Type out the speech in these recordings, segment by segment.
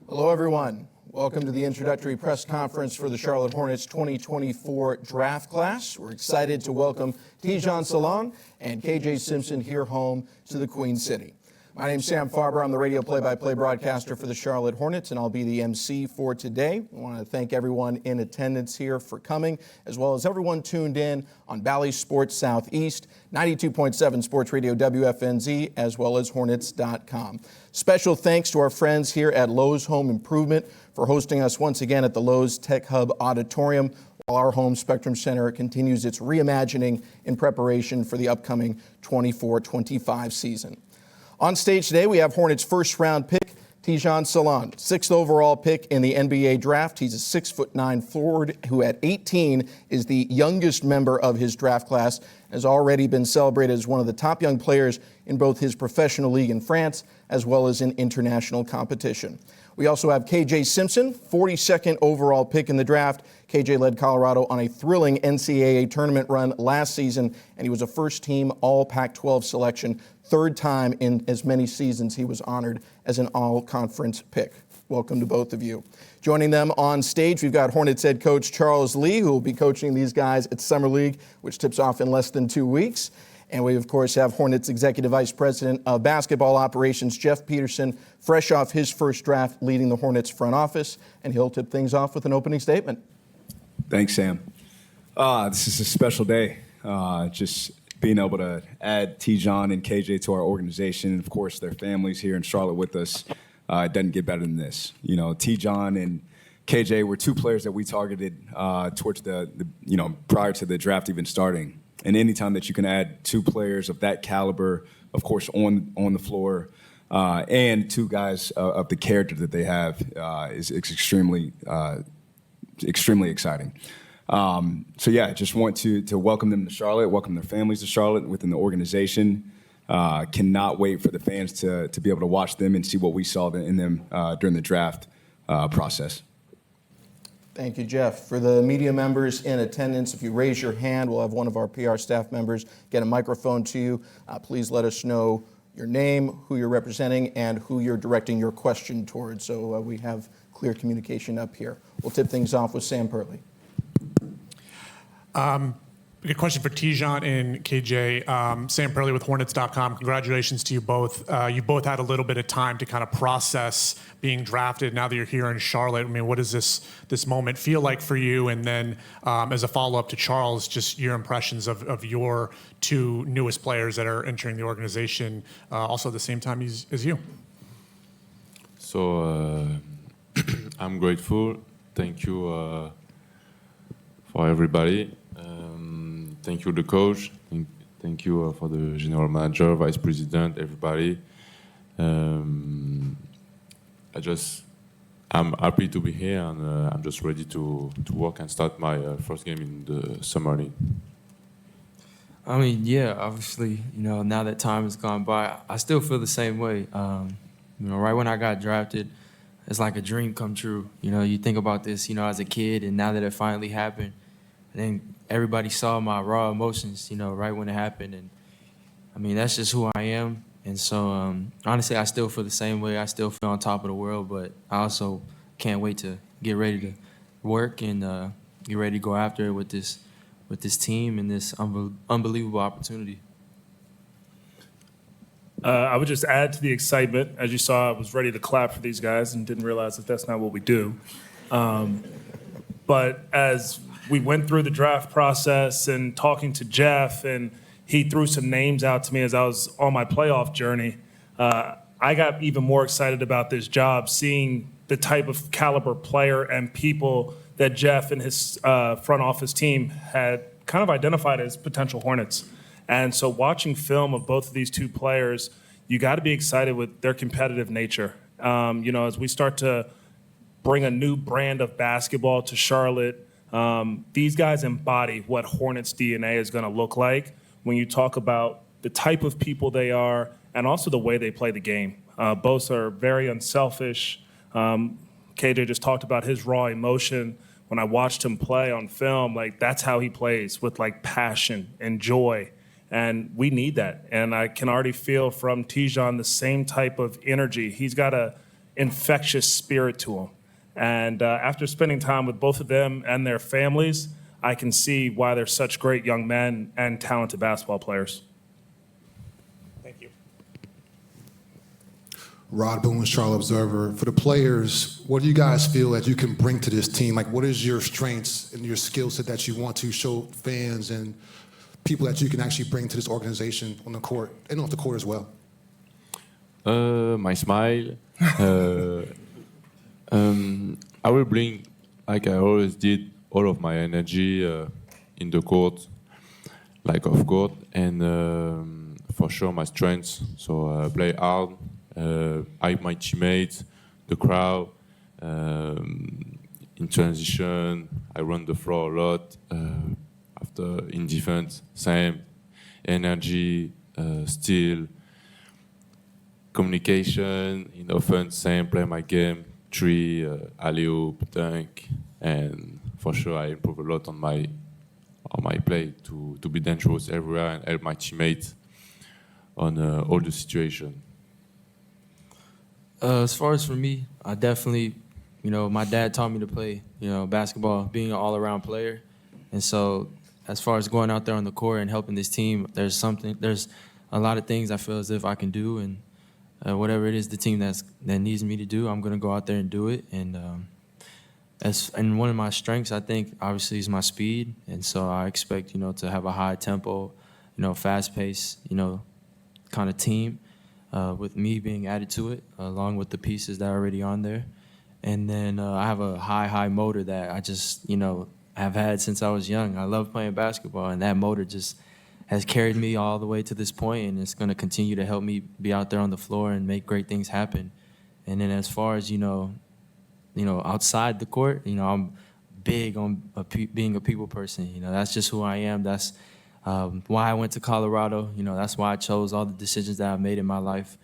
Hello, everyone. Welcome to the introductory press conference for the Charlotte Hornets 2024 draft class. We're excited to welcome Tidjane Salaün and KJ Simpson here home to the Queen City. My name's Sam Farber. I'm the radio play-by-play broadcaster for the Charlotte Hornets, and I'll be the MC for today. I want to thank everyone in attendance here for coming, as well as everyone tuned in on Bally Sports Southeast, 92.7 Sports Radio WFNZ, as well as Hornets.com. Special thanks to our friends here at Lowe's Home Improvement for hosting us once again at the Lowe's Tech Hub Auditorium, while our home Spectrum Center continues its reimagining in preparation for the upcoming 24-25 season. On stage today, we have Hornets first-round pick, Tidjane Salaün, 6th overall pick in the NBA draft. He's a 6'9" forward who at 18 is the youngest member of his draft class, has already been celebrated as one of the top young players in both his professional league in France as well as in international competition. We also have KJ Simpson, 42nd overall pick in the draft. KJ led Colorado on a thrilling NCAA tournament run last season, and he was a first-team All-Pac-12 selection, third time in as many seasons he was honored as an all-conference pick. Welcome to both of you. Joining them on stage, we've got Hornets head coach Charles Lee, who will be coaching these guys at Summer League, which tips off in less than 2 weeks. And we, of course, have Hornets Executive Vice President of Basketball Operations, Jeff Peterson, fresh off his first draft leading the Hornets front office, and he'll tip things off with an opening statement. Thanks, Sam. This is a special day. Just being able to add Tidjane and KJ to our organization, and of course, their families here in Charlotte with us. It doesn't get better than this. You know, Tidjane and KJ were two players that we targeted towards prior to the draft even starting. And anytime that you can add two players of that caliber, of course, on the floor, and two guys of the character that they have is extremely exciting. Just want to welcome them to Charlotte, welcome their families to Charlotte within the organization. Cannot wait for the fans to be able to watch them and see what we saw in them during the draft process. Thank you, Jeff. For the media members in attendance, if you raise your hand, we'll have one of our PR staff members get a microphone to you. Please let us know your name, who you're representing, and who you're directing your question towards, so we have clear communication up here. We'll tip things off with Sam Perley. A question for Tidjane and KJ. Sam Perley with Hornets.com. Congratulations to you both. You both had a little bit of time to kind of process being drafted. Now that you're here in Charlotte, I mean, what does this moment feel like for you? And then as a follow-up to Charles, just your impressions of your two newest players that are entering the organization also at the same time as you. So I'm grateful. Thank you for everybody. Thank you, the coach. Thank you for the general manager, vice president, everybody. I'm happy to be here, and I'm just ready to work and start my first game in the Summer League. I mean, yeah, obviously, now that time has gone by, I still feel the same way. Right when I got drafted, it's like a dream come true. You think about this, as a kid, and now that it finally happened, then everybody saw my raw emotions, right when it happened. And, I mean, that's just who I am. And so, honestly, I still feel the same way. I still feel on top of the world, but I also can't wait to get ready to work and get ready to go after it with this team and this unbelievable opportunity. I would just add to the excitement. As you saw, I was ready to clap for these guys and didn't realize that that's not what we do. But as we went through the draft process and talking to Jeff, and he threw some names out to me as I was on my playoff journey, I got even more excited about this job, seeing the type of caliber player and people that Jeff and his front office team had kind of identified as potential Hornets. And so watching film of both of these two players, you got to be excited with their competitive nature. As we start to bring a new brand of basketball to Charlotte, these guys embody what Hornets DNA is going to look like when you talk about the type of people they are and also the way they play the game. Both are very unselfish. KJ just talked about his raw emotion. When I watched him play on film, that's how he plays, with passion and joy. And we need that. And I can already feel from Tidjane the same type of energy. He's got an infectious spirit to him. And after spending time with both of them and their families, I can see why they're such great young men and talented basketball players. Thank you. Rod Boone, Charlotte Observer. For the players, what do you guys feel that you can bring to this team? Like, what is your strengths and your skill set that you want to show fans and people that you can actually bring to this organization on the court and off the court as well? My smile. I will bring, like I always did, all of my energy in the court, like off court, and for sure my strengths. So play hard, hype my teammates, the crowd. In transition, I run the floor a lot. After in defense, same energy, steal, communication. In offense, same. Play my game, three, alley-oop, dunk, and for sure I improve a lot on my play to be dangerous everywhere and help my teammates on all the situation. As far as for me, I definitely, my dad taught me to play, basketball, being an all-around player. And so as far as going out there on the court and helping this team, there's a lot of things I feel as if I can do. And whatever it is the team that needs me to do, I'm going to go out there and do it. And and one of my strengths, I think, obviously, is my speed. And so I expect, to have a high tempo, fast-paced, kind of team. With me being added to it, along with the pieces that are already on there. And then I have a high motor that I just, have had since I was young. I love playing basketball, and that motor just has carried me all the way to this point, and it's going to continue to help me be out there on the floor and make great things happen. And then as far as, outside the court, I'm big on being a people person. That's just who I am. That's why I went to Colorado. That's why I chose all the decisions that I've made in my life.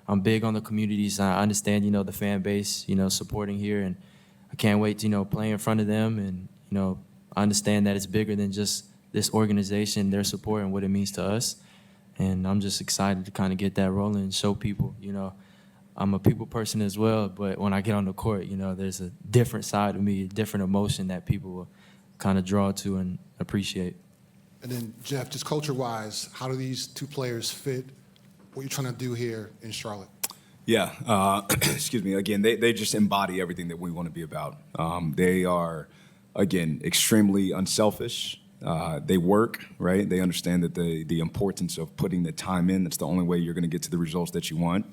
I'm big on the communities. I understand, the fan base, supporting here, and I can't wait to, play in front of them. And, I understand that it's bigger than just this organization, their support, and what it means to us. And I'm just excited to kind of get that rolling and show people, I'm a people person as well, but when I get on the court, there's a different side of me, a different emotion that people will kind of draw to and appreciate. And then, Jeff, just culture-wise, how do these two players fit what you're trying to do here in Charlotte? Yeah, excuse me. Again, they just embody everything that we want to be about. They are, again, extremely unselfish. They work, right? They understand that the importance of putting the time in. That's the only way you're going to get to the results that you want.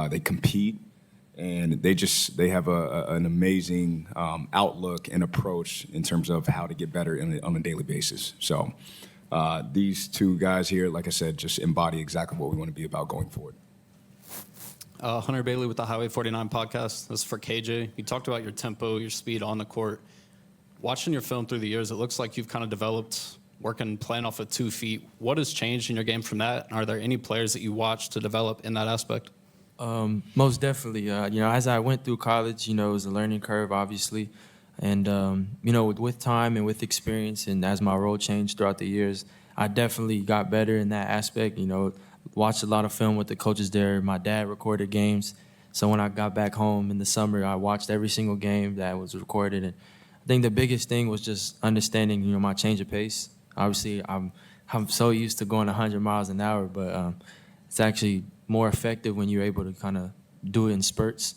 They compete, and they have an amazing outlook and approach in terms of how to get better on a daily basis. So these two guys here, like I said, just embody exactly what we want to be about going forward. Hunter Bailey with the Highway 49 podcast. This is for KJ. You talked about your tempo, your speed on the court. Watching your film through the years, it looks like you've kind of developed playing off of 2 feet. What has changed in your game from that? And are there any players that you watch to develop in that aspect? Most definitely. As I went through college, it was a learning curve, obviously. And, with time and with experience and as my role changed throughout the years, I definitely got better in that aspect. Watched a lot of film with the coaches there. My dad recorded games. So when I got back home in the summer, I watched every single game that was recorded. And I think the biggest thing was just understanding, my change of pace. Obviously, I'm so used to going 100 miles an hour, but it's actually more effective when you're able to kind of do it in spurts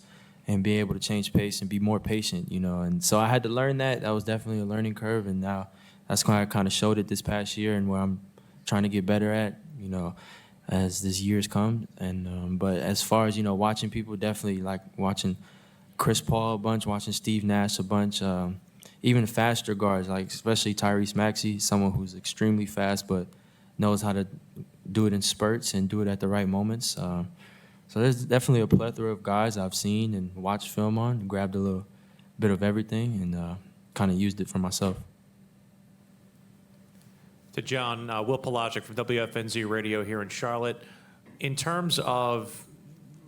and be able to change pace and be more patient, And so I had to learn that. That was definitely a learning curve, and now that's why I kind of showed it this past year and where I'm trying to get better at, as this year's come. And but as far as, watching people, definitely like watching Chris Paul a bunch, watching Steve Nash a bunch, even faster guards, like especially Tyrese Maxey, someone who's extremely fast but knows how to do it in spurts and do it at the right moments. So there's definitely a plethora of guys I've seen and watched film on, and grabbed a little bit of everything and kind of used it for myself. To John, Will Pelagic from WFNZ Radio here in Charlotte. In terms of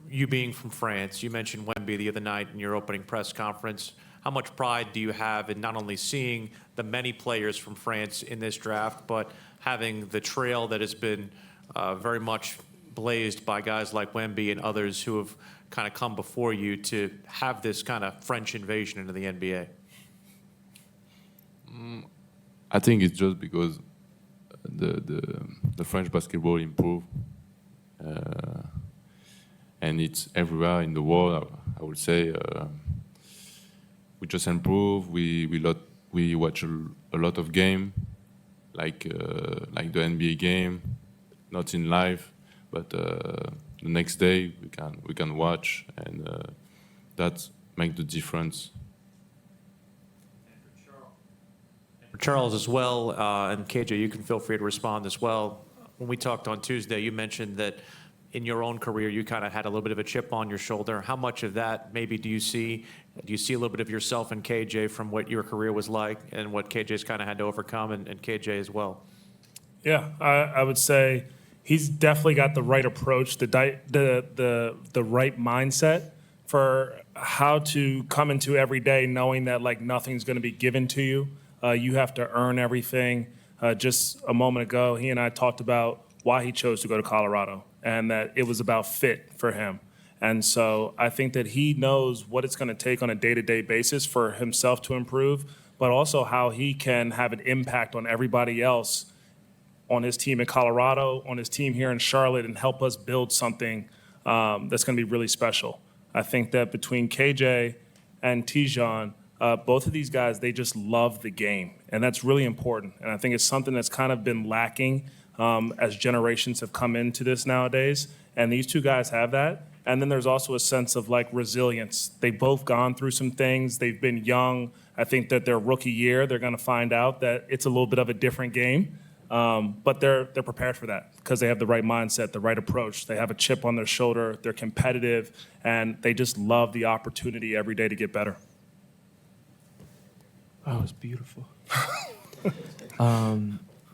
you being from France, you mentioned Wemby the other night in your opening press conference. How much pride do you have in not only seeing the many players from France in this draft, but having the trail that has been very much blazed by guys like Wemby and others who have kind of come before you to have this kind of French invasion into the NBA? I think it's just because the French basketball improved, and it's everywhere in the world. I would say we just improve. We watch a lot of game, like the NBA game, not in live, but the next day we can watch, and that makes the difference. Charles as well, and KJ, you can feel free to respond as well. When we talked on Tuesday, you mentioned that in your own career, you kind of had a little bit of a chip on your shoulder. How much of that maybe do you see? Do you see a little bit of yourself in KJ from what your career was like and what KJ's kind of had to overcome, and KJ as well? Yeah, I would say he's definitely got the right approach, the right mindset for how to come into every day knowing that like nothing's going to be given to you. You have to earn everything. Just a moment ago, he and I talked about why he chose to go to Colorado and that it was about fit for him. And so I think that he knows what it's going to take on a day-to-day basis for himself to improve, but also how he can have an impact on everybody else on his team in Colorado, on his team here in Charlotte, and help us build something that's going to be really special. I think that between KJ and Tijon, both of these guys, they just love the game, and that's really important. And I think it's something that's kind of been lacking as generations have come into this nowadays. And these two guys have that. And then there's also a sense of like resilience. They've both gone through some things. They've been young. I think that their rookie year, they're going to find out that it's a little bit of a different game. But they're prepared for that because they have the right mindset, the right approach. They have a chip on their shoulder. They're competitive, and they just love the opportunity every day to get better. Oh, it's beautiful.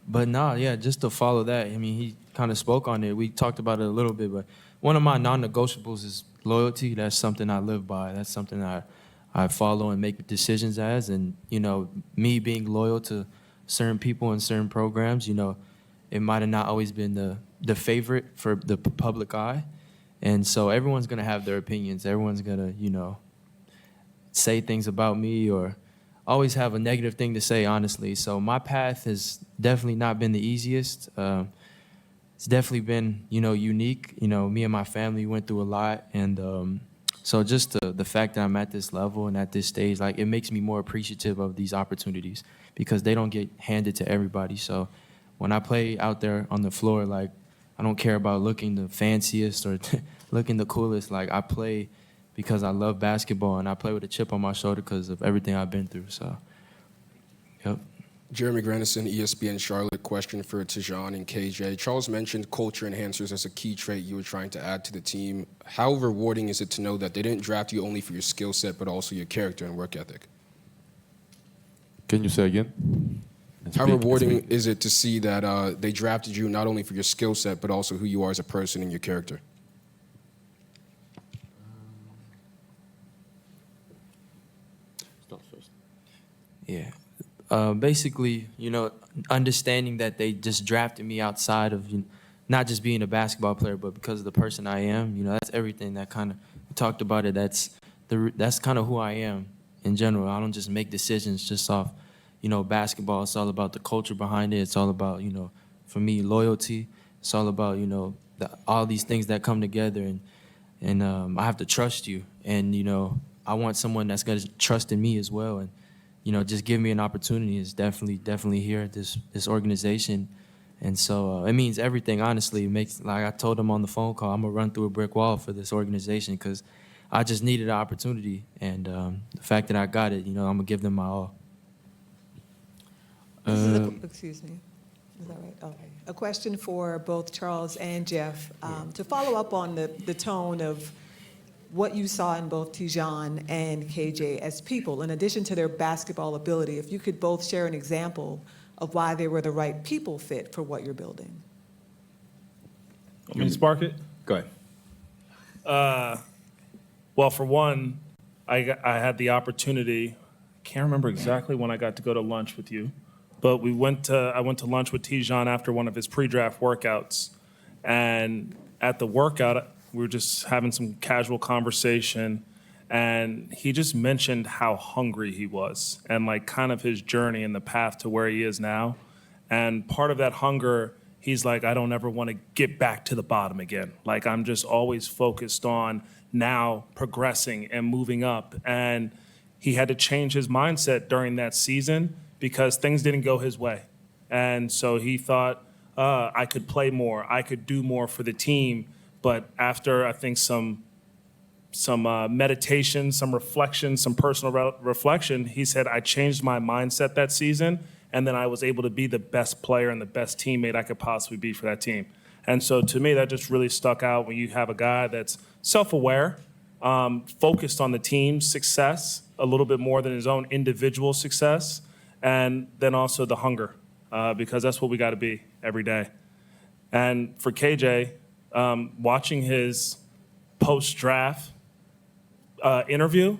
But no, yeah, just to follow that, I mean, he kind of spoke on it. We talked about it a little bit, but one of my non-negotiables is loyalty. That's something I live by. That's something I follow and make decisions as. And, you know, me being loyal to certain people and certain programs, you know, it might have not always been the favorite for the public eye. And so everyone's going to have their opinions. Everyone's going to, you know, say things about me or always have a negative thing to say, honestly. So my path has definitely not been the easiest. It's definitely been, you know, unique. You know, me and my family went through a lot. And so just the fact that I'm at this level and at this stage, like, it makes me more appreciative of these opportunities because they don't get handed to everybody. So when I play out there on the floor, like, I don't care about looking the fanciest or looking the coolest. Like, I play because I love basketball, and I play with a chip on my shoulder because of everything I've been through. So, yep. Jeremy Grandison, ESPN Charlotte. Question for Tijon and KJ. Charles mentioned culture enhancers as a key trait you were trying to add to the team. How rewarding is it to know that they didn't draft you only for your skill set, but also your character and work ethic? Can you say again? How rewarding is it to see that they drafted you not only for your skill set, but also who you are as a person and your character? Yeah. Basically, you know, understanding that they just drafted me outside of, you know, not just being a basketball player, but because of the person I am, you know, that's everything that kind of, we talked about it, that's kind of who I am in general. I don't just make decisions just off, you know, basketball. It's all about the culture behind it. It's all about, you know, for me, loyalty. It's all about, you know, all these things that come together. And I have to trust you. And, you know, I want someone that's going to trust in me as well. And, you know, just give me an opportunity is definitely here at this organization. And so it means everything, honestly. It makes, like I told him on the phone call, I'm going to run through a brick wall for this organization because I just needed an opportunity. And the fact that I got it, you know, I'm going to give them my all. Excuse me. Is that right? Okay. A question for both Charles and Jeff. To follow up on the tone of what you saw in both Tijon and KJ as people, in addition to their basketball ability, if you could both share an example of why they were the right people fit for what you're building. Want me to spark it? Go ahead. Well, for one, I had the opportunity. I can't remember exactly when I got to go to lunch with you, but I went to lunch with Tijon after one of his pre-draft workouts, and at the workout, We were just having some casual conversation, and he just mentioned how hungry he was and like kind of his journey and the path to where he is now. And part of that hunger, he's like, I don't ever want to get back to the bottom again. Like, I'm just always focused on now progressing and moving up. And he had to change his mindset during that season because things didn't go his way. And so he thought, I could play more, I could do more for the team. But after, I think, some meditation, some reflection, some personal reflection, he said, I changed my mindset that season, and then I was able to be the best player and the best teammate I could possibly be for that team. And so to me, that just really stuck out when you have a guy that's self-aware, focused on the team's success a little bit more than his own individual success, and then also the hunger, because that's what we got to be every day. And for KJ, watching his post-draft interview,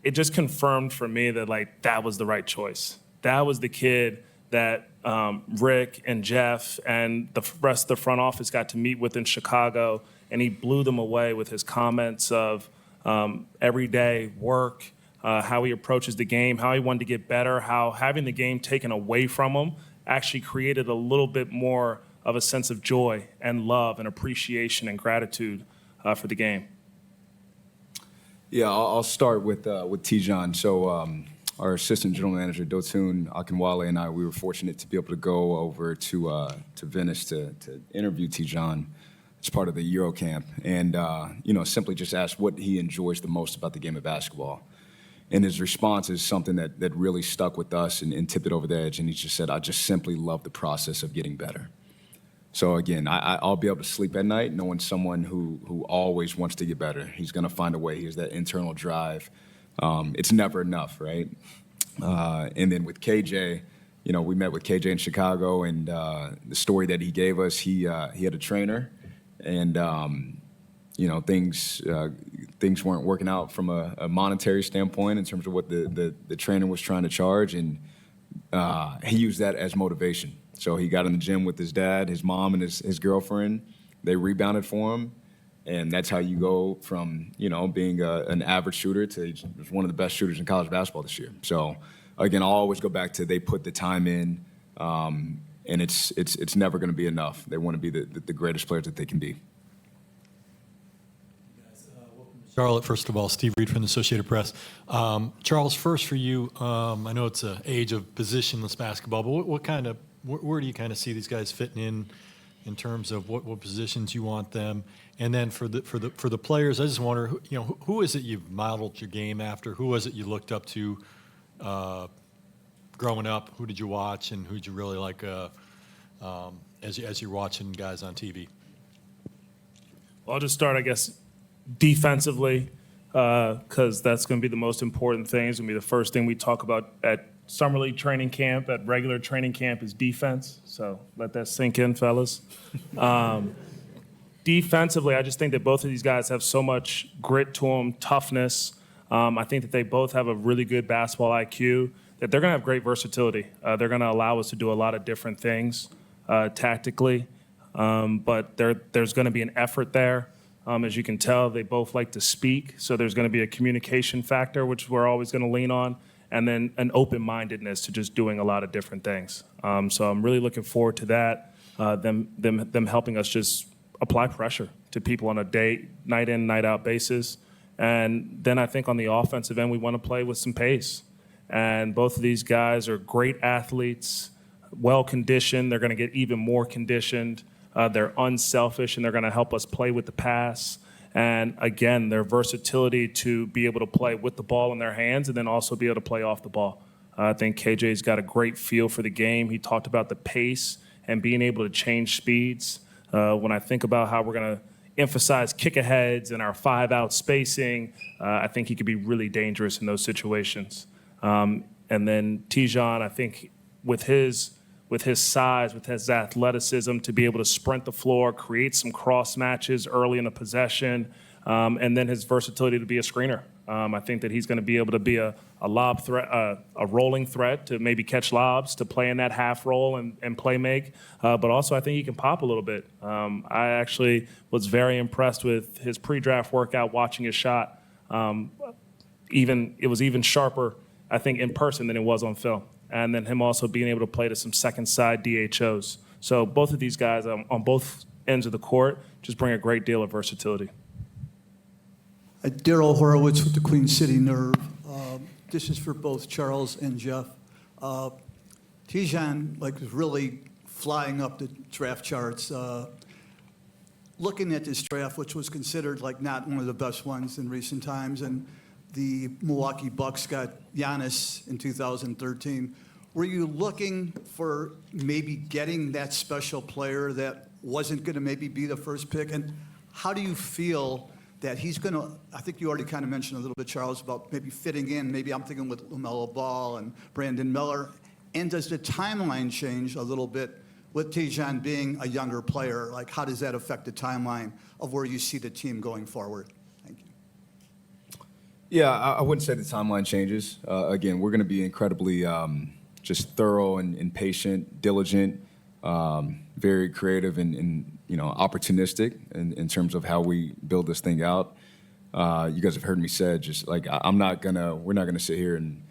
it just confirmed for me that like that was the right choice. That was the kid that Rick and Jeff and the rest of the front office got to meet with in Chicago, and he blew them away with his comments of everyday work, how he approaches the game, how he wanted to get better, how having the game taken away from him actually created a little bit more of a sense of joy and love and appreciation and gratitude for the game. Yeah, I'll start with Tijon. So our assistant general manager, Dotun Akinwale, and I, we were fortunate to be able to go over to Venice to interview Tijon as part of the Euro camp, and simply just asked what he enjoys the most about the game of basketball. And his response is something that really stuck with us and tipped it over the edge. And he just said, I just simply love the process of getting better. So again, I'll be able to sleep at night knowing someone who always wants to get better. He's going to find a way. He has that internal drive. It's never enough, right? And then with KJ, we met with KJ in Chicago, and the story that he gave us, he had a trainer, and things weren't working out from a monetary standpoint in terms of what the trainer was trying to charge, and he used that as motivation. So he got in the gym with his dad, his mom, and his girlfriend. They rebounded for him, and that's how you go from being an average shooter to one of the best shooters in college basketball this year. So again, I'll always go back to they put the time in, and it's never going to be enough. They want to be the greatest players that they can be. Charlotte, first of all, Steve Reed from the Associated Press. Charles, first for you, I know it's an age of positionless basketball, but where do you kind of see these guys fitting in terms of what positions you want them? And then for the players, I just wonder, who is it you've modeled your game after? Who was it you looked up to growing up? Who did you watch, and who did you really like as you're watching guys on TV? Well, I'll just start, I guess, defensively, because that's going to be the most important thing. It's going to be the first thing we talk about at Summer League training camp, at regular training camp, is defense. So let that sink in, fellas. Defensively, I just think that both of these guys have so much grit to them, toughness. I think that they both have a really good basketball IQ, that they're going to have great versatility. They're going to allow us to do a lot of different things tactically, but there's going to be an effort there. As you can tell, they both like to speak, so there's going to be a communication factor, which we're always going to lean on, and then an open-mindedness to just doing a lot of different things. So I'm really looking forward to that, them helping us just apply pressure to people on a night in, night out basis. And then I think on the offensive end, we want to play with some pace. And both of these guys are great athletes, well-conditioned. They're going to get even more conditioned. They're unselfish, and they're going to help us play with the pass. And again, their versatility to be able to play with the ball in their hands and then also be able to play off the ball. I think KJ's got a great feel for the game. He talked about the pace and being able to change speeds. When I think about how we're going to emphasize kick-aheads and our 5-out spacing, I think he could be really dangerous in those situations. And then Tijon, I think with his size, with his athleticism, to be able to sprint the floor, create some cross matches early in the possession, and then his versatility to be a screener. I think that he's going to be able to be a lob threat, a rolling threat to maybe catch lobs, to play in that half role and play make. But also, I think he can pop a little bit. I actually was very impressed with his pre-draft workout, watching his shot. It was even sharper, I think, in person than it was on film. And then him also being able to play to some second side DHOs. So both of these guys on both ends of the court just bring a great deal of versatility. Daryl Horowitz with the Queen City Nerve. This is for both Charles and Jeff. Tijan is really flying up the draft charts. Looking at this draft, which was considered not one of the best ones in recent times, and the Milwaukee Bucks got Giannis in 2013. Were you looking for maybe getting that special player that wasn't going to maybe be the first pick? And how do you feel that he's going to, I think you already kind of mentioned a little bit, Charles, about maybe fitting in. Maybe I'm thinking with LaMelo Ball and Brandon Miller. And does the timeline change a little bit with Tijan being a younger player? How does that affect the timeline of where you see the team going forward? Thank you. Yeah, I wouldn't say the timeline changes. Again, we're going to be incredibly just thorough and patient, diligent, very creative and opportunistic in terms of how we build this thing out. You guys have heard me say, we're not gonna sit here and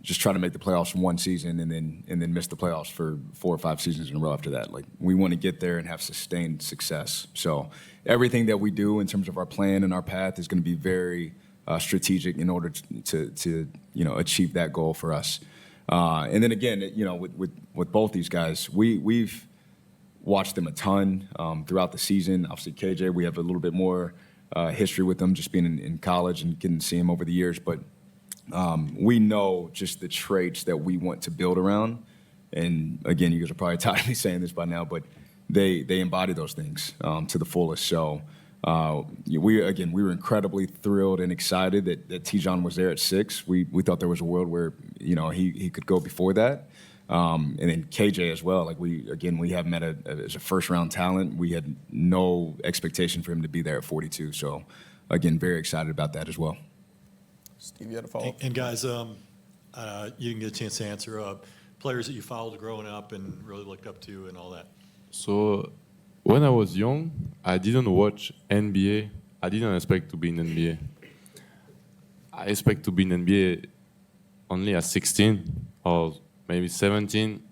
just try to make the playoffs from one season and then miss the playoffs for 4 or 5 seasons in a row after that. We want to get there and have sustained success. So everything that we do in terms of our plan and our path is going to be very strategic in order to achieve that goal for us. And then again, with both these guys, we've watched them a ton throughout the season. Obviously, KJ, we have a little bit more history with them, just being in college and getting to see him over the years. But we know just the traits that we want to build around. And again, you guys are probably tired of me saying this by now, but they embody those things to the fullest. So we were incredibly thrilled and excited that Tijan was there at 6. We thought there was a world where he could go before that. And then KJ as well. We have him as a first-round talent. We had no expectation for him to be there at 42. So, again, very excited about that as well. Steve, you had a follow-up? And guys, you didn't get a chance to answer players that you followed growing up and really looked up to and all that. So when I was young, I didn't watch NBA. I didn't expect to be in NBA. I expect to be in NBA only at 16 or maybe 17,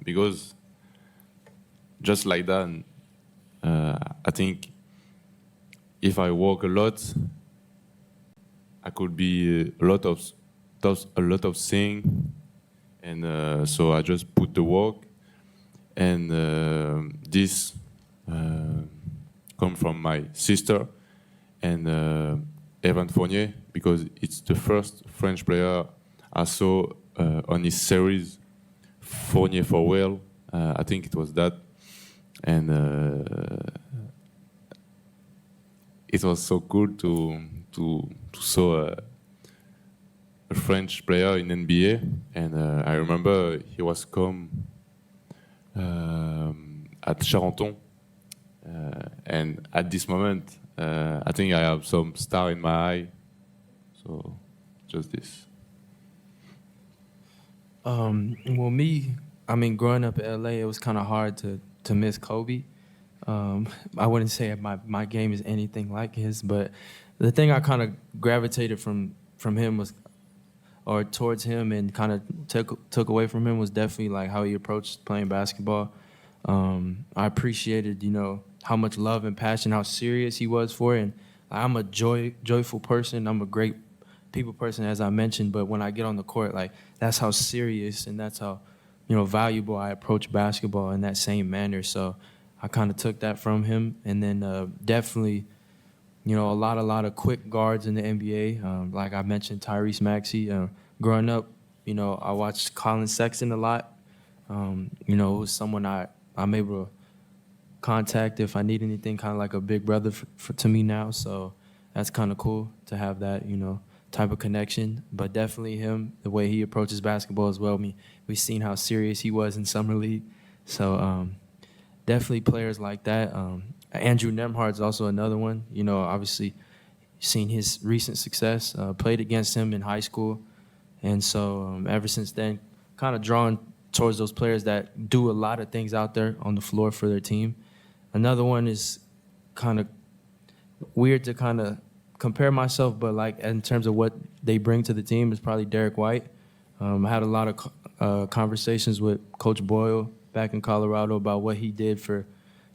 because just like that, I think if I work a lot, I could be a lot of thing, and so I just put the work, and this come from my sister and Evan Fournier, because it's the first French player I saw on his series, Fournier for Whale. I think it was that. And it was so cool to saw a French player in NBA. And I remember he was come at Charenton. And at this moment, I think I have some star in my eye. So just this. Growing up in LA, it was kind of hard to miss Kobe. I wouldn't say my game is anything like his, but the thing I kind of gravitated from him was, or towards him, and kind of took away from him was definitely like how he approached playing basketball. I appreciated, how much love and passion, how serious he was for it. And I'm a joyful person. I'm a great people person, as I mentioned, but when I get on the court, that's how serious and that's how, valuable I approach basketball in that same manner. So I kind of took that from him. And then definitely, a lot of quick guards in the NBA. Like I mentioned, Tyrese Maxey. Growing up, I watched Colin Sexton a lot. Who's someone I'm able to contact if I need anything, kind of like a big brother to me now. So that's kind of cool to have that, type of connection. But definitely him, the way he approaches basketball as well. We've seen how serious he was in summer league. So definitely players like that. Andrew Nemhard's also another one. Obviously seen his recent success, played against him in high school. And so ever since then, kind of drawn towards those players that do a lot of things out there on the floor for their team. Another one is kind of weird to kind of compare myself, but like in terms of what they bring to the team is probably Derek White. I had a lot of conversations with Coach Boyle back in Colorado about what he did for,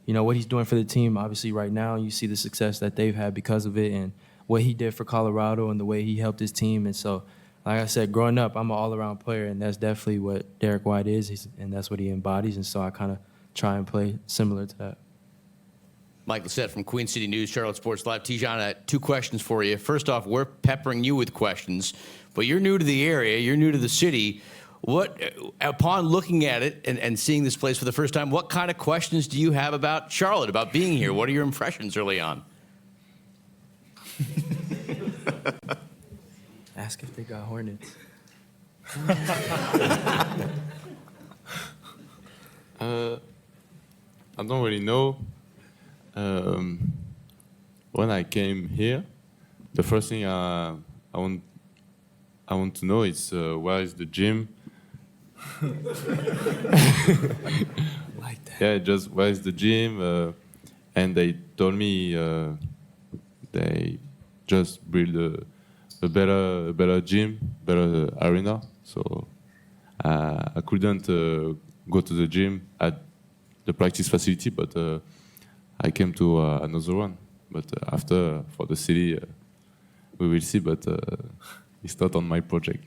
what he's doing for the team. Obviously right now you see the success that they've had because of it and what he did for Colorado and the way he helped his team. And so, like I said, growing up, I'm an all-around player, and that's definitely what Derek White is, and that's what he embodies. And so I kind of try and play similar to that. Mike Lissette from Queen City News, Charlotte Sports Live. Tijon, 2 questions for you. First off, we're peppering you with questions, but you're new to the area, you're new to the city. What, upon looking at it and seeing this place for the first time, what kind of questions do you have about Charlotte, about being here? What are your impressions early on? Ask if they got Hornets. I don't really know. When I came here, the first thing I want to know is where is the gym? Like that. Yeah, just where is the gym? And they told me they just build a better gym, better arena. So I couldn't go to the gym at the practice facility, but I came to another one. But after, for the city, we will see. But it's not on my project,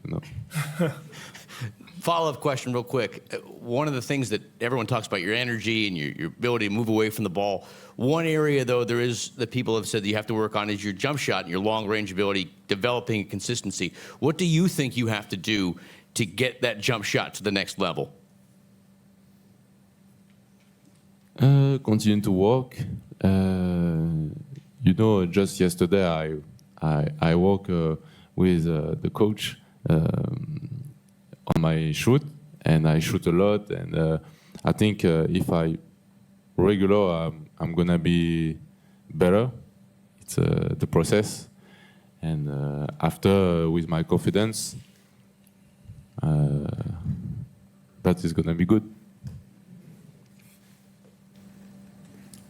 Follow-up question real quick. One of the things that everyone talks about, your energy and your ability to move away from the ball. One area, though, that people have said that you have to work on is your jump shot and your long-range ability, developing consistency. What do you think you have to do to get that jump shot to the next level? Continue to work. Just yesterday I worked with the coach on my shoot, and I shoot a lot. And I think if I regular, I'm gonna be better. It's the process, and after with my confidence, that is gonna be good.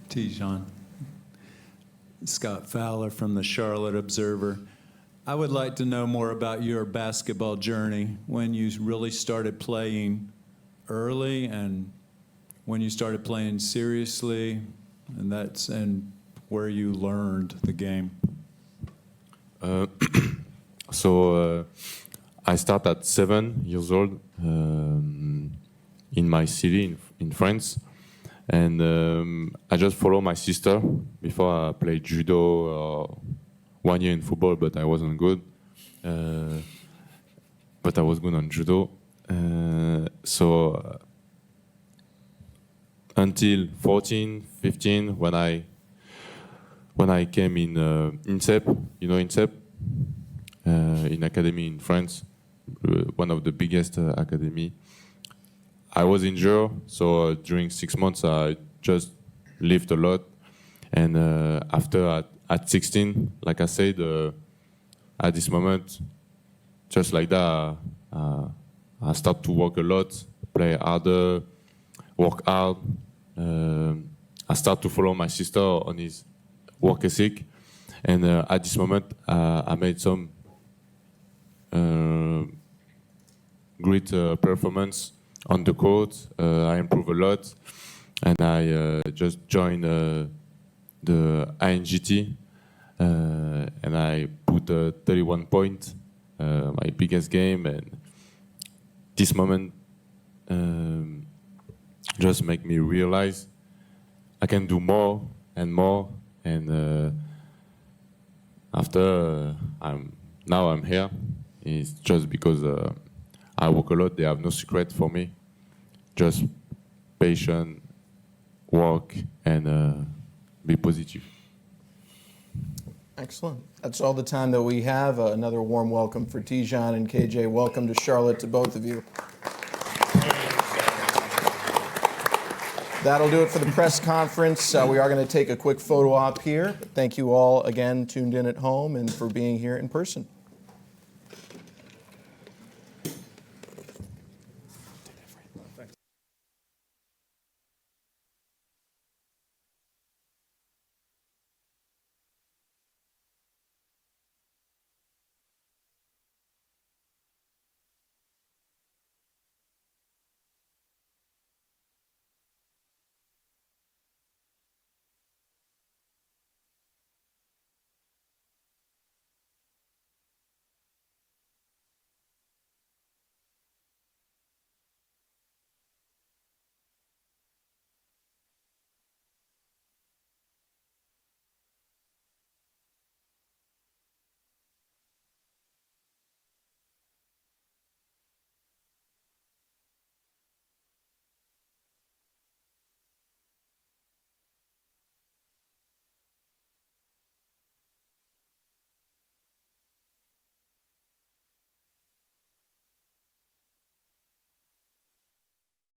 Tijon. Scott Fowler from the Charlotte Observer. I would like to know more about your basketball journey, when you really started playing early and when you started playing seriously, and where you learned the game. So I start at 7 years old in my city in France. And I just follow my sister. Before I played judo or 1 year in football, but I wasn't good. But I was good on judo. So until 14, 15, when I came in INSEP, INSEP, in academy in France, one of the biggest academy. I was injured, so during 6 months I just lived a lot. And after at 16, like I said, at this moment, just like that, I start to work a lot, play harder, work hard. I start to follow my sister on his work ethic. And at this moment, I made some great performance on the court. I improved a lot, and I just joined the INGT, and I put 31 points, my biggest game. And this moment just make me realize I can do more and more. And after I'm here. It's just because I work a lot. They have no secret for me. Just patient, work, and be positive. Excellent. That's all the time that we have. Another warm welcome for Tijon and KJ. Welcome to Charlotte to both of you. That'll do it for the press conference. We are going to take a quick photo op here. Thank you all again tuned in at home and for being here in person.